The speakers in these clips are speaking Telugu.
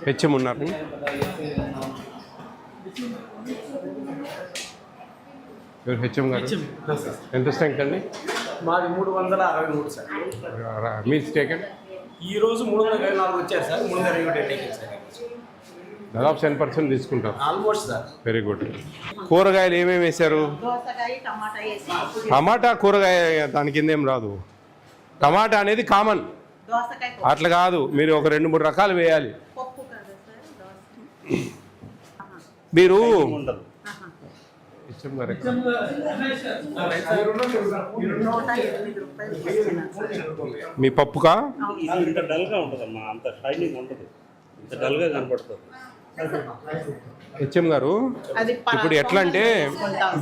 హెచ్ఎం ఉన్నారు. హెచ్ఎం గారు ఎంత స్ట్రెంగ్త్ అండి? మాది 363 సార్. మీ స్టేకెన్ ఈరోజు 324 వచ్చారు సార్. 321 సార్. దాదాపు 10% తీసుకుంటారు. Almost sir. Very good. కూరగాయలు ఏమేమి వేశారు? టమాటా కూరగాయ దాని కింద ఏం రాదు. టమాటా అనేది కామన్, అట్లా కాదు. మీరు ఒక 2-3 రకాలు వేయాలి. మీరు మీ పప్పుకా ఇంత డల్గా ఉంటుందమ్మా, అంత షైనింగ్ ఉంటుంది, ఇంత డల్గా కనపడుతుంది. హెచ్ఎం గారు ఇప్పుడు ఎట్లా అంటే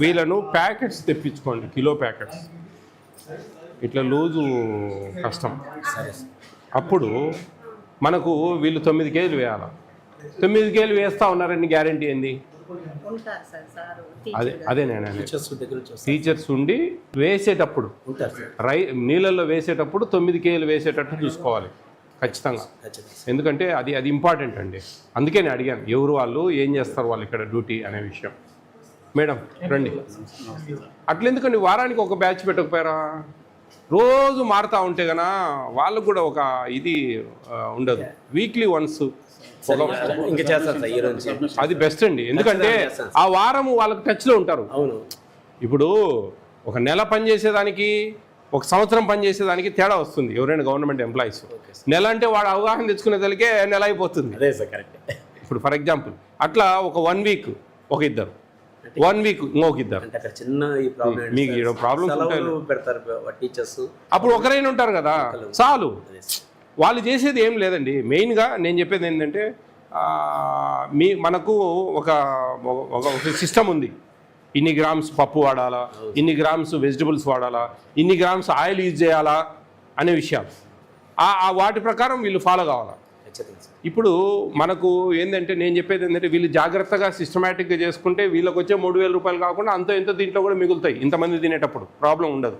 వీళ్ళను ప్యాకెట్స్ తెప్పించుకోండి, కిలో ప్యాకెట్స్. ఇట్లా లూజు కష్టం. అప్పుడు మనకు వీళ్ళు 9 కేజీలు వేయాలి. 9 కేజీలు వేస్తూ ఉన్నారని గ్యారంటీ ఏంది? అదే నేను టీచర్స్ ఉండి వేసేటప్పుడు నీళ్ళల్లో వేసేటప్పుడు 9 కేజీలు వేసేటట్టు చూసుకోవాలి ఖచ్చితంగా. ఎందుకంటే అది ఇంపార్టెంట్ అండి. అందుకే నేను అడిగాను ఎవరు వాళ్ళు, ఏం చేస్తారు వాళ్ళు ఇక్కడ డ్యూటీ అనే విషయం. మేడం రండి. అట్లెందుకండి వారానికి ఒక బ్యాచ్ పెట్టకపోయారా? రోజు మారుతూ ఉంటే కన్నా వాళ్ళకు కూడా ఒక ఇది ఉండదు. వీక్లీ వన్స్ ఇంకా చేస్తారు సార్. ఈ రోజు అది బెస్ట్ అండి. ఎందుకంటే ఆ వారం వాళ్ళకి టచ్లో ఉంటారు. అవును. ఇప్పుడు ఒక నెల పని చేసేదానికి ఒక సంవత్సరం పని చేసేదానికి తేడా వస్తుంది. ఎవరైనా గవర్నమెంట్ ఎంప్లాయీస్ నెల అంటే వాడు అవగాహన తెచ్చుకునేదానికే నెల అయిపోతుంది. అదే సార్ కరెక్ట్. ఇప్పుడు ఫర్ ఎగ్జాంపుల్ అట్లా ఒక 1 వీక్ ఒక ఇద్దరు, 1 వీక్ ఇంకొక ఇద్దరు. చిన్న మీకు ప్రాబ్లమ్స్ పెడతారు టీచర్స్. అప్పుడు ఒకరైనా ఉంటారు కదా, చాలు. వాళ్ళు చేసేది ఏం లేదండి. మెయిన్గా నేను చెప్పేది ఏంటంటే మనకు ఒక సిస్టమ్ ఉంది. ఇన్ని గ్రామ్స్ పప్పు వాడాలా, ఇన్ని గ్రామ్స్ వెజిటబుల్స్ వాడాలా, ఇన్ని గ్రామ్స్ ఆయిల్ యూజ్ చేయాలా అనే విషయాలు వాటి ప్రకారం వీళ్ళు ఫాలో కావాలా. ఇప్పుడు మనకు ఏంటంటే నేను చెప్పేది ఏంటంటే వీళ్ళు జాగ్రత్తగా సిస్టమేటిక్గా చేసుకుంటే వీళ్ళకి వచ్చే 3,000 రూపాయలు కాకుండా అంత ఎంతో దీంట్లో కూడా మిగులుతాయి. ఇంతమంది తినేటప్పుడు ప్రాబ్లం ఉండదు.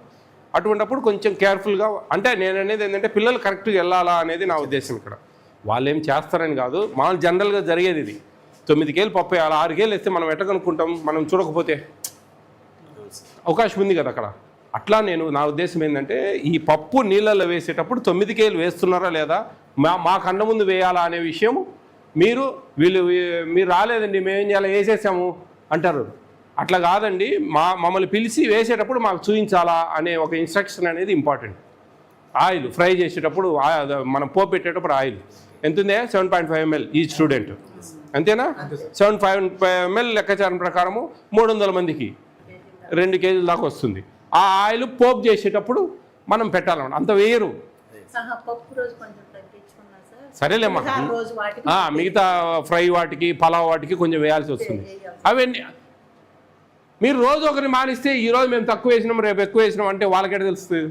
అటువంటిప్పుడు కొంచెం కేర్ఫుల్గా, అంటే నేను అనేది ఏంటంటే పిల్లలు కరెక్ట్గా వెళ్ళాలా అనేది నా ఉద్దేశం. ఇక్కడ వాళ్ళు ఏం చేస్తారని కాదు, మామూలు జనరల్గా జరిగేది ఇది. 9 కేజీలు పప్పు వేయాలి, 6 కేజీలు వేస్తే మనం ఎట్లా కనుక్కుంటాం? మనం చూడకపోతే అవకాశం ఉంది కదా అక్కడ. అట్లా నా ఉద్దేశం ఏంటంటే ఈ పప్పు నీళ్ళల్లో వేసేటప్పుడు 9 కేజీలు వేస్తున్నారా లేదా, మా కన్న ముందు వేయాలా అనే విషయం మీరు రాలేదండి మేమేం చేయాలి వేసేసాము అంటారు. అట్లా కాదండి, మమ్మల్ని పిలిచి వేసేటప్పుడు మాకు చూపించాలా అనే ఒక ఇన్స్ట్రక్షన్ అనేది ఇంపార్టెంట్. ఆయిల్ ఫ్రై చేసేటప్పుడు మనం పోపు పెట్టేటప్పుడు ఆయిల్ ఎంత ఉందే? 7.5 ml ఈ స్టూడెంట్, అంతేనా? 7.5 ml లెక్కాచారం ప్రకారము 300 మందికి 2 కేజీల దాకా వస్తుంది. ఆ ఆయిల్ పోపు చేసేటప్పుడు మనం పెట్టాలన్నమాట. అంత వేయరు. సరేలేమ్మా, మిగతా ఫ్రై వాటికి పలావ్ వాటికి కొంచెం వేయాల్సి వస్తుంది. అవన్నీ మీరు రోజు ఒకరిని మానిస్తే ఈరోజు మేము తక్కువ వేసినాం రేపు ఎక్కువ వేసినాం అంటే వాళ్ళకెట తెలుస్తుంది?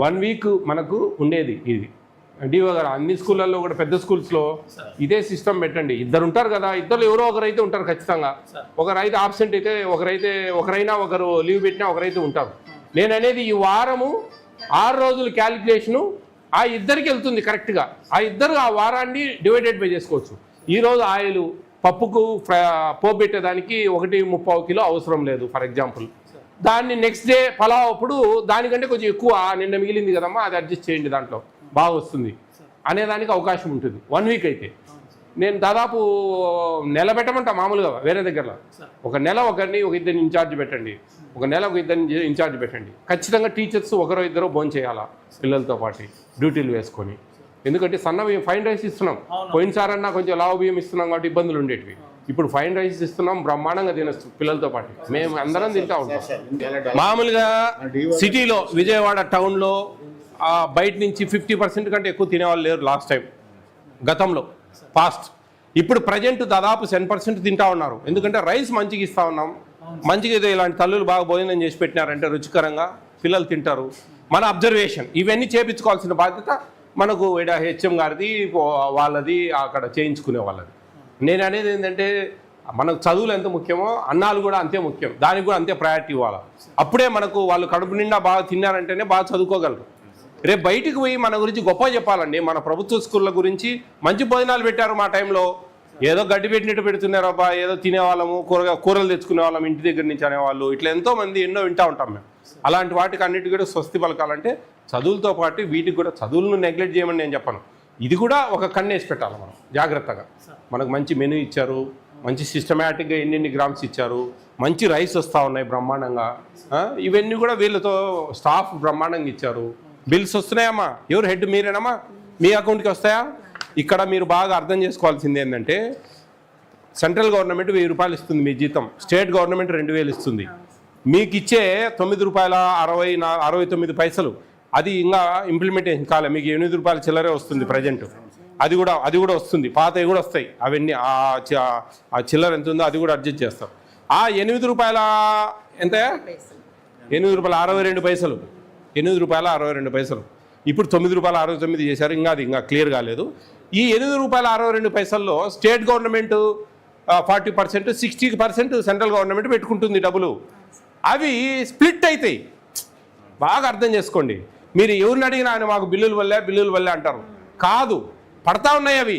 1 వీక్ మనకు ఉండేది ఇది. డిఓ గారు అన్ని స్కూళ్ళల్లో కూడా పెద్ద స్కూల్స్లో ఇదే సిస్టమ్ పెట్టండి. ఇద్దరు ఉంటారు కదా, ఇద్దరు ఎవరో ఒకరైతే ఉంటారు ఖచ్చితంగా. ఒకరైతే ఆబ్సెంట్ అయితే ఒకరైనా ఒకరు లీవ్ పెట్టినా ఒకరైతే ఉంటారు. నేను అనేది ఈ వారము 6 రోజుల క్యాలిక్యులేషను ఆ ఇద్దరికి వెళ్తుంది కరెక్ట్గా. ఆ ఇద్దరు ఆ వారాన్ని డివైడెడ్ బై చేసుకోవచ్చు. ఈరోజు ఆయిల్ పప్పుకు పోపు పెట్టేదానికి 1.35 కిలో అవసరం లేదు ఫర్ ఎగ్జాంపుల్. దాన్ని నెక్స్ట్ డే పలావ్ అప్పుడు దానికంటే కొంచెం ఎక్కువ నిన్న మిగిలింది కదమ్మా అది అడ్జస్ట్ చేయండి, దాంట్లో బాగా వస్తుంది అనేదానికి అవకాశం ఉంటుంది. 1 వీక్ అయితే నేను దాదాపు నెల పెట్టమంటా మామూలుగా వేరే దగ్గరలో. ఒక నెల ఒక ఇద్దరిని ఇన్ఛార్జ్ పెట్టండి, ఒక నెల ఒక ఇద్దరిని ఇన్ఛార్జ్ పెట్టండి. ఖచ్చితంగా టీచర్స్ ఒకరో ఇద్దరు భోజనం చేయాలా పిల్లలతో పాటు డ్యూటీలు వేసుకొని. ఎందుకంటే సన్న బియ్యం ఫైన్ రైస్ ఇస్తున్నాం. పోయినసారన్నా కొంచెం లావు బియ్యం ఇస్తున్నాం కాబట్టి ఇబ్బందులు ఉండేటివి. ఇప్పుడు ఫైన్ రైస్ ఇస్తున్నాం, బ్రహ్మాండంగా తినచ్చు పిల్లలతో పాటు. మేము అందరం తింటా ఉంటాం. మామూలుగా సిటీలో విజయవాడ టౌన్లో బయట నుంచి 50% కంటే ఎక్కువ తినేవాళ్ళు లేరు లాస్ట్ టైం, గతంలో పాస్ట్. ఇప్పుడు ప్రజెంట్ దాదాపు 10% తింటా ఉన్నారు. ఎందుకంటే రైస్ మంచిగా ఇస్తూ ఉన్నాం. మంచిగా ఇలాంటి తల్లులు బాగా భోజనం చేసి పెట్టినారంటే రుచికరంగా పిల్లలు తింటారు. మన అబ్జర్వేషన్ ఇవన్నీ చేయించుకోవాల్సిన బాధ్యత మనకు హెచ్ఎం గారిది, వాళ్ళది, అక్కడ చేయించుకునే వాళ్ళది. నేను అనేది ఏంటంటే మనకు చదువులు ఎంత ముఖ్యమో అన్నాలు కూడా అంతే ముఖ్యం. దానికి కూడా అంతే ప్రయారిటీ ఇవ్వాలి. అప్పుడే మనకు వాళ్ళు కడుపు నిండా బాగా తిన్నారంటేనే బాగా చదువుకోగలరు. రేపు బయటికి పోయి మన గురించి గొప్ప చెప్పాలండి. మన ప్రభుత్వ స్కూళ్ళ గురించి మంచి భోజనాలు పెట్టారు మా టైంలో, ఏదో గడ్డి పెట్టినట్టు పెడుతున్నారు అబ్బా, ఏదో తినేవాళ్ళము, కూరలు తెచ్చుకునే వాళ్ళం ఇంటి దగ్గర నుంచి అనేవాళ్ళు. ఇట్లా ఎంతోమంది ఎన్నో వింటూ ఉంటాం మేము. అలాంటి వాటికి అన్నిటికీ కూడా స్వస్తి పలకాలంటే చదువులతో పాటు వీటికి కూడా, చదువులను నెగ్లెక్ట్ చేయమని నేను చెప్పను, ఇది కూడా ఒక కన్నేసి పెట్టాలి మనం జాగ్రత్తగా. మనకు మంచి మెనూ ఇచ్చారు, మంచి సిస్టమేటిక్గా ఎన్ని గ్రామ్స్ ఇచ్చారు, మంచి రైస్ వస్తూ ఉన్నాయి బ్రహ్మాండంగా. ఇవన్నీ కూడా వీళ్ళతో స్టాఫ్ బ్రహ్మాండంగా ఇచ్చారు. బిల్స్ వస్తున్నాయమ్మా, ఎవరు హెడ్ మీరేనమ్మా, మీ అకౌంట్కి వస్తాయా? ఇక్కడ మీరు బాగా అర్థం చేసుకోవాల్సింది ఏంటంటే, సెంట్రల్ గవర్నమెంట్ 1000 రూపాయలు ఇస్తుంది మీ జీతం, స్టేట్ గవర్నమెంట్ 2000 ఇస్తుంది. మీకు ఇచ్చే ₹9.69 అది ఇంకా ఇంప్లిమెంటేషన్ కాలే, మీకు 8 రూపాయల చిల్లరే వస్తుంది ప్రజెంట్. అది కూడా వస్తుంది, పాతవి కూడా వస్తాయి. అవన్నీ ఆ చిల్లర ఎంత ఉందో అది కూడా అడ్జస్ట్ చేస్తాం. ఆ ₹8 ఎంత, ₹8.62, ₹8.62. ఇప్పుడు ₹9.69 చేశారు. అది ఇంకా క్లియర్ కాలేదు. ఈ ₹8.62లో స్టేట్ గవర్నమెంట్ 40%, 60% సెంట్రల్ గవర్నమెంట్ పెట్టుకుంటుంది డబ్బులు. అవి స్ప్లిట్ అవుతాయి, బాగా అర్థం చేసుకోండి. మీరు ఎవరిని అడిగినా ఆయన మాకు బిల్లుల వల్లే అంటారు. కాదు, పడతా ఉన్నాయి అవి.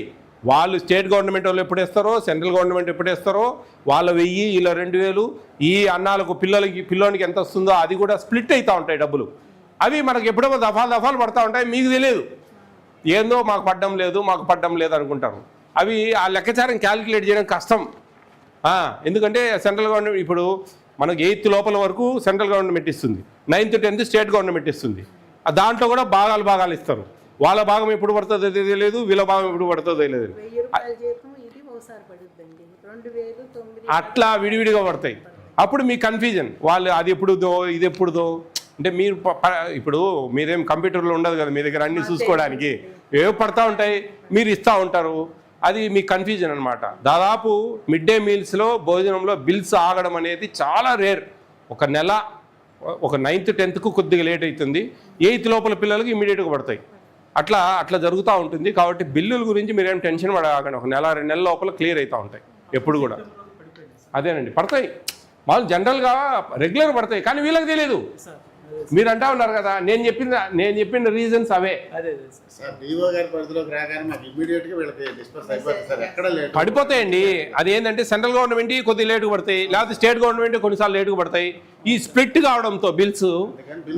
వాళ్ళు స్టేట్ గవర్నమెంట్ వాళ్ళు ఎప్పుడేస్తారో, సెంట్రల్ గవర్నమెంట్ ఎప్పుడేస్తారో, వాళ్ళ 1000 ఇలా 2000, ఈ అన్నాలకు పిల్లోనికి ఎంత వస్తుందో అది కూడా స్ప్లిట్ అవుతూ ఉంటాయి డబ్బులు. అవి మనకు ఎప్పుడో దఫాలు పడతా ఉంటాయి, మీకు తెలియదు. ఏందో మాకు పడ్డం లేదు అనుకుంటారు. అవి ఆ లెక్కచారం క్యాలిక్యులేట్ చేయడం కష్టం. ఎందుకంటే సెంట్రల్ గవర్నమెంట్ ఇప్పుడు మనకు 8th లోపల వరకు సెంట్రల్ గవర్నమెంట్ ఇస్తుంది, 9th 10th స్టేట్ గవర్నమెంట్ ఇస్తుంది. దాంట్లో కూడా భాగాలు ఇస్తారు. వాళ్ళ భాగం ఎప్పుడు పడుతుందో తెలియదు, వీళ్ళ భాగం ఎప్పుడు పడుతుందో తెలియదు. అట్లా విడివిడిగా పడతాయి. అప్పుడు మీ కన్ఫ్యూజన్, వాళ్ళు అది ఎప్పుడుదో ఇది ఎప్పుడుదో. అంటే మీరు ఇప్పుడు మీరేం కంప్యూటర్లో ఉండదు కదా మీ దగ్గర అన్ని చూసుకోవడానికి, ఏవో పడతా ఉంటాయి, మీరు ఇస్తూ ఉంటారు. అది మీ కన్ఫ్యూజన్ అనమాట. దాదాపు మిడ్ డే మీల్స్లో భోజనంలో బిల్స్ ఆగడం అనేది చాలా రేర్. ఒక నెల, ఒక 9th 10th కొద్దిగా లేట్ అవుతుంది, 8th లోపల పిల్లలకి ఇమీడియట్గా పడతాయి. అట్లా జరుగుతూ ఉంటుంది. కాబట్టి బిల్లుల గురించి మీరేం టెన్షన్ పడకండి. ఒక నెల 2 నెలల లోపల క్లియర్ అవుతూ ఉంటాయి ఎప్పుడు కూడా. అదేనండి, పడతాయి. వాళ్ళు జనరల్గా రెగ్యులర్ పడతాయి, కానీ వీళ్ళకి తెలియదు. మీరు అంటా ఉన్నారు కదా, నేను చెప్పిన రీజన్స్ అవే. పడిపోతాయండి. అది ఏంటంటే సెంట్రల్ గవర్నమెంట్ కొద్దిగా లేటుగా పడతాయి, లేకపోతే స్టేట్ గవర్నమెంట్ కొన్నిసార్లు లేటుగా పడతాయి. ఈ స్ప్లిట్ కావడంతో బిల్స్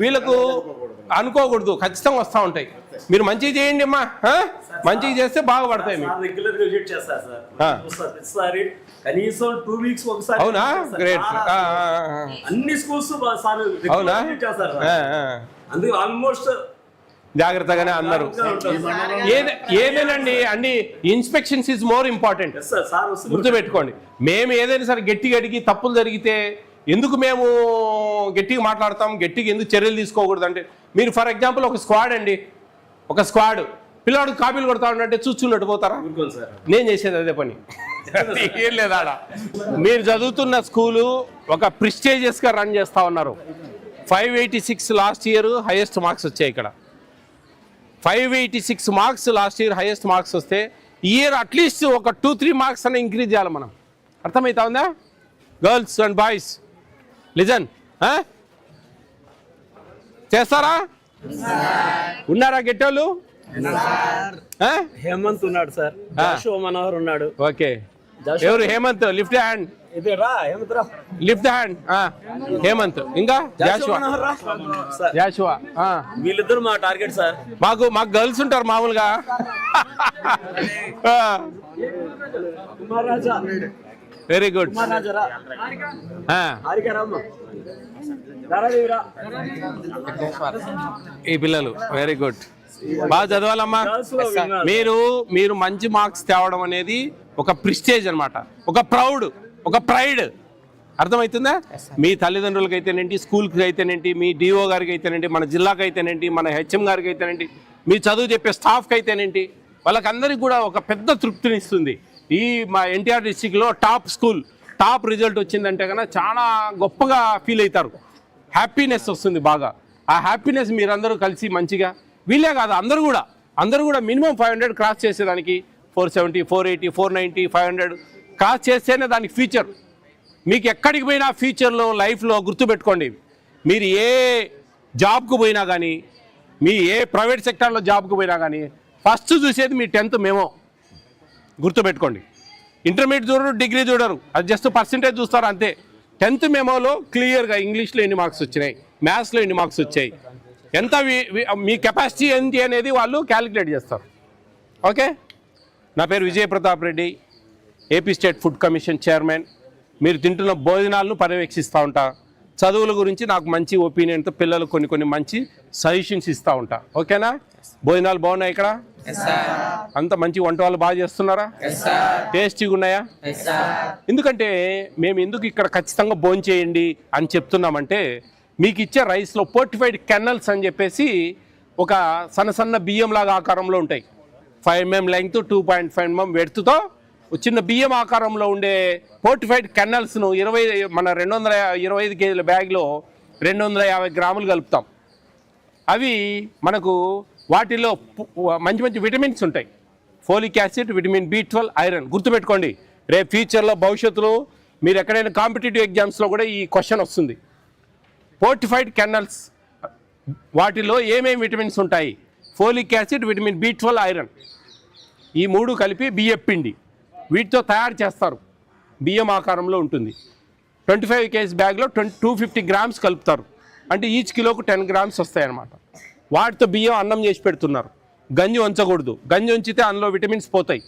వీళ్ళకు అనుకోకూడదు, ఖచ్చితంగా వస్తూ ఉంటాయి. మీరు మంచిగా చేయండి అమ్మా, మంచిగా చేస్తే బాగా పడతాయి. కనీసం 2 weeks ఒకసారి. అవునా, గ్రేట్. అన్ని స్కూల్స్ అవునా, అందుకే ఆల్మోస్ట్ జాగ్రత్తగానే అన్నారు. ఏదేనండి, అన్ని ఇన్స్పెక్షన్స్ ఈజ్ మోర్ ఇంపార్టెంట్, గుర్తుపెట్టుకోండి. మేము ఏదైనా సరే గట్టిగా అడిగి తప్పులు జరిగితే ఎందుకు మేము గట్టిగా మాట్లాడతాం, గట్టిగా ఎందుకు చర్యలు తీసుకోకూడదు అంటే, మీరు ఫర్ ఎగ్జాంపుల్ ఒక స్క్వాడ్ పిల్లవాడికి కాపీలు కొడతా ఉన్నట్టే చూస్తున్నట్టు పోతారా? నేను చేసేది అదే పని. ఏం లేదా, మీరు చదువుతున్న స్కూలు ఒక ప్రిస్టేజియస్గా రన్ చేస్తూ ఉన్నారు. 586 లాస్ట్ ఇయర్ హైయెస్ట్ మార్క్స్ వచ్చాయి ఇక్కడ. 586 marks last year highest marks వస్తే ఈ ఇయర్ అట్లీస్ట్ ఒక 2-3 మార్క్స్ అన్న ఇంక్రీజ్ చేయాలి మనం. అర్థమవుతా ఉందా? గర్ల్స్ అండ్ బాయ్స్ లిజన్, చేస్తారా? ఉన్నారా గెట్టోళ్ళు? హేమంత్ ఉన్నాడు సార్, మనోహర్ ఉన్నాడు. ఓకే, ఎవరు Hemant? Lift hand, lift hand. Hemant, ఇంకా జాషువా. వీళ్ళిద్దరు మా టార్గెట్ సార్. మాకు గర్ల్స్ ఉంటారు మామూలుగా. Very good. ఈ పిల్లలు వెరీ గుడ్, బాగా చదవాలమ్మా. మీరు మంచి మార్క్స్ తేవడం అనేది ఒక ప్రిస్టేజ్ అనమాట, ఒక ప్రైడ్. అర్థమవుతుందా? మీ తల్లిదండ్రులకి అయితేనేంటి, స్కూల్కి అయితేనేంటి, మీ డిఓ గారికి అయితేనేంటి, మన జిల్లాకి అయితేనేంటి, మన హెచ్ఎం గారికి అయితేనేంటి, మీ చదువు చెప్పే స్టాఫ్కి అయితేనేంటి, వాళ్ళకందరికీ కూడా ఒక పెద్ద తృప్తినిస్తుంది. ఈ మా ఎన్టీఆర్ డిస్టిక్లో టాప్ రిజల్ట్ వచ్చిందంటే కన్నా చాలా గొప్పగా ఫీల్ అవుతారు, హ్యాపీనెస్ వస్తుంది బాగా. ఆ హ్యాపీనెస్ మీరందరూ కలిసి మంచిగా, వీళ్ళే కాదు అందరూ కూడా మినిమం 500 క్రాస్ చేసేదానికి 470, 480, 490, 500 క్రాస్ చేస్తేనే దానికి ఫ్యూచర్. మీకు ఎక్కడికి పోయినా ఫ్యూచర్లో లైఫ్లో గుర్తుపెట్టుకోండి, మీరు ఏ జాబ్కు పోయినా కానీ మీ ఏ ప్రైవేట్ సెక్టార్లో జాబ్కి పోయినా కానీ ఫస్ట్ చూసేది మీ 10th మెమో. గుర్తుపెట్టుకోండి. ఇంటర్మీడియట్ చూడరు, డిగ్రీ చూడరు, అది జస్ట్ పర్సంటేజ్ చూస్తారు అంతే. 10th మెమోలో క్లియర్గా ఇంగ్లీష్లో ఎన్ని మార్క్స్ వచ్చినాయి, మ్యాథ్స్లో ఎన్ని మార్క్స్ వచ్చాయి, ఎంత మీ కెపాసిటీ ఏంటి అనేది వాళ్ళు క్యాలిక్యులేట్ చేస్తారు. ఓకే. నా పేరు Vijay Pratap Reddy, AP state food commission chairman. మీరు తింటున్న భోజనాలను పర్యవేక్షిస్తూ ఉంటా. చదువుల గురించి నాకు మంచి ఒపీనియన్తో పిల్లలు కొన్ని మంచి సజెషన్స్ ఇస్తూ ఉంటా. ఓకేనా? భోజనాలు బాగున్నాయి ఇక్కడ? అంత మంచి వంట వాళ్ళు బాగా చేస్తున్నారా? టేస్టీగా ఉన్నాయా? ఎందుకంటే మేము ఎందుకు ఇక్కడ ఖచ్చితంగా భోజనం చేయండి అని చెప్తున్నామంటే, మీకు ఇచ్చే రైస్లో ఫోర్టిఫైడ్ కెన్నల్స్ అని చెప్పేసి ఒక సన్న బియ్యం లాగా ఆకారంలో ఉంటాయి. 5 mm లెంగ్త్, 2.5 mm వెడ్త్తో చిన్న బియ్యం ఆకారంలో ఉండే ఫోర్టిఫైడ్ కెన్నల్స్ను 225 kg బ్యాగ్లో 250 గ్రాములు కలుపుతాం. అవి మనకు వాటిలో మంచి విటమిన్స్ ఉంటాయి. Folic acid, vitamin B12, iron. గుర్తుపెట్టుకోండి, రేపు ఫ్యూచర్లో భవిష్యత్తులో మీరు ఎక్కడైనా కాంపిటేటివ్ ఎగ్జామ్స్లో కూడా ఈ క్వశ్చన్ వస్తుంది. ఫోర్టిఫైడ్ కెన్నల్స్ వాటిలో ఏమేమి విటమిన్స్ ఉంటాయి? Folic acid, vitamin B12, iron. ఈ 3 కలిపి బియ్యం పిండి వీటితో తయారు చేస్తారు. బియ్యం ఆకారంలో ఉంటుంది. 25 kg బ్యాగ్లో 250 గ్రామ్స్ కలుపుతారు. అంటే ఈచ్ కిలోకు 10 గ్రామ్స్ వస్తాయన్నమాట. వాటితో బియ్యం అన్నం చేసి పెడుతున్నారు. గంజి ఉంచకూడదు. గంజి ఉంచితే అందులో విటమిన్స్ పోతాయి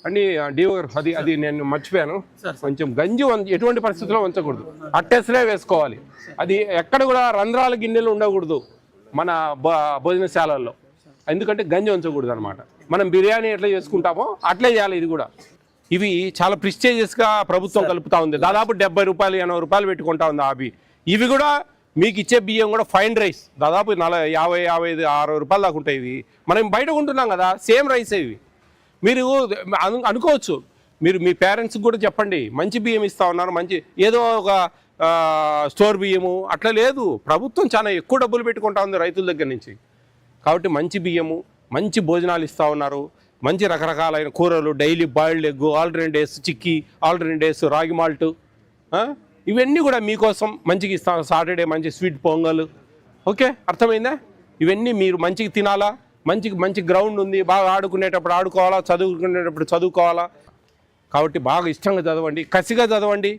అని డిఓ గారు అది నేను మర్చిపోయాను. కొంచెం గంజి ఎటువంటి పరిస్థితుల్లో ఉంచకూడదు, అట్టేసరే వేసుకోవాలి. అది ఎక్కడ కూడా రంధ్రాల గిన్నెలు ఉండకూడదు మన భోజనశాలల్లో, ఎందుకంటే గంజి ఉంచకూడదు అనమాట. మనం బిర్యానీ ఎట్లా చేసుకుంటామో అట్లే చేయాలి ఇది కూడా. ఇవి చాలా ప్రిస్టేజియస్గా ప్రభుత్వం కలుపుతూ ఉంది. దాదాపు 70 రూపాయలు 80 రూపాయలు పెట్టుకుంటా ఉంది అవి. ఇవి కూడా మీకు ఇచ్చే బియ్యం కూడా ఫైన్ రైస్ దాదాపు 50, 55, 60 రూపాయలు దాకా ఉంటాయి. ఇవి మనం బయట కొంటున్నాం కదా, సేమ్ రైస్ ఇవి. మీరు అనుకోవచ్చు, మీరు మీ పేరెంట్స్కి కూడా చెప్పండి, మంచి బియ్యం ఇస్తూ ఉన్నారు, మంచి ఏదో ఒక స్టోర్ బియ్యము అట్లా లేదు. ప్రభుత్వం చాలా ఎక్కువ డబ్బులు పెట్టుకుంటా ఉంది రైతుల దగ్గర నుంచి. కాబట్టి మంచి బియ్యము, మంచి భోజనాలు ఇస్తూ ఉన్నారు. మంచి రకరకాలైన కూరలు, daily boiled egg, alternate days chikki, alternate days రాగి మాల్ట్, ఇవన్నీ కూడా మీకోసం మంచిగా ఇస్తాం. సాటర్డే మంచి స్వీట్ పొంగల్. ఓకే, అర్థమైందా? ఇవన్నీ మీరు మంచిగా తినాలా. మంచి గ్రౌండ్ ఉంది, బాగా ఆడుకునేటప్పుడు ఆడుకోవాలా, చదువుకునేటప్పుడు చదువుకోవాలా. కాబట్టి బాగా ఇష్టంగా చదవండి, కసిగా చదవండి.